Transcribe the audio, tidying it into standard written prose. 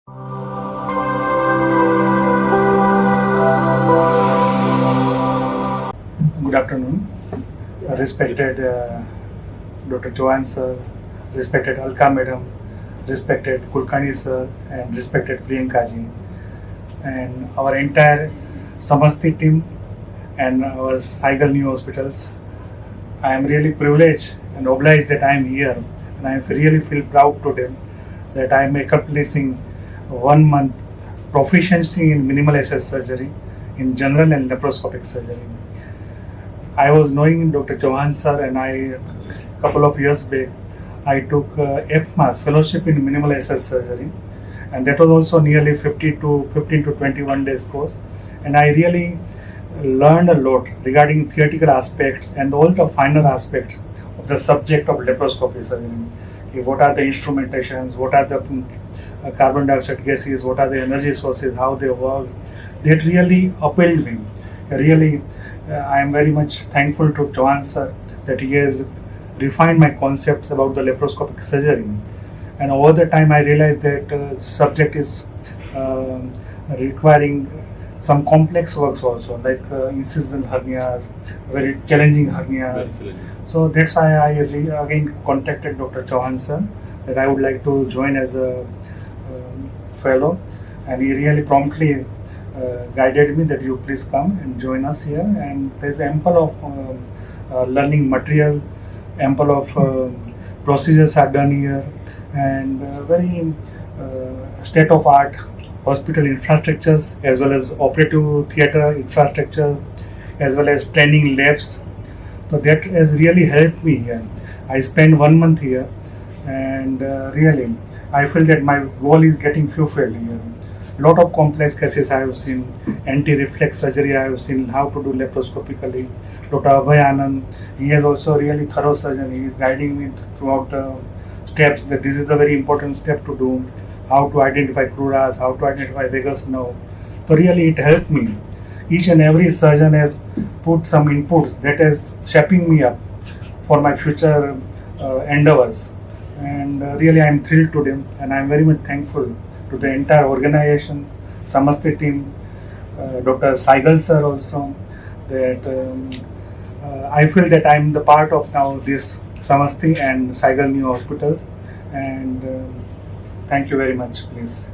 Good afternoon, respected Dr. Johan sir, respected Alka madam, respected Kulkarni sir, and respected Priyanka ji, and our entire SMASTI team and our Cycle New Hospitals. I am really privileged and obliged that I am here, and I really feel proud today that I am accomplishing 1 month proficiency in minimal access surgery in general and laparoscopic surgery. I was knowing Dr. Johan sir, and a couple of years back, I took PMAS fellowship in minimal access surgery, and that was also nearly 15 to 21 days course, and I really learned a lot regarding theoretical aspects and all the finer aspects of the subject of laparoscopy surgery. What are the instrumentations, what are the carbon dioxide gases, what are the energy sources, how they work. That really appealed me. Really, I am very much thankful to Johan sir that he has refined my concepts about the laparoscopic surgery. And over the time, I realized that subject is requiring some complex works also, like incisional hernias, very challenging hernias. So that's why I again contacted Dr. Johan sir that I would like to join as a fellow, and he really promptly guided me that you please come and join us here, and there's ample of learning material, ample of procedures are done here, and very state of art hospital infrastructures as well as operative theatre infrastructure as well as training labs. So that has really helped me here. I spent 1 month here, and really I feel that my goal is getting fulfilled here. Lot of complex cases I have seen, anti-reflex surgery I have seen, how to do laparoscopically. Dr. Abhay Anand, he is also really thorough surgeon. He is guiding me throughout the steps that this is a very important step to do, how to identify cruras, how to identify vagus nerve. So really it helped me. Each and every surgeon has put some inputs that is shaping me up for my future endeavors. And really I am thrilled to them, and I am very much thankful to the entire organization, SMASTI team, Dr. Saigal sir also, that I feel that I am the part of now this SMASTI and Saigal New Hospitals, and thank you very much, please.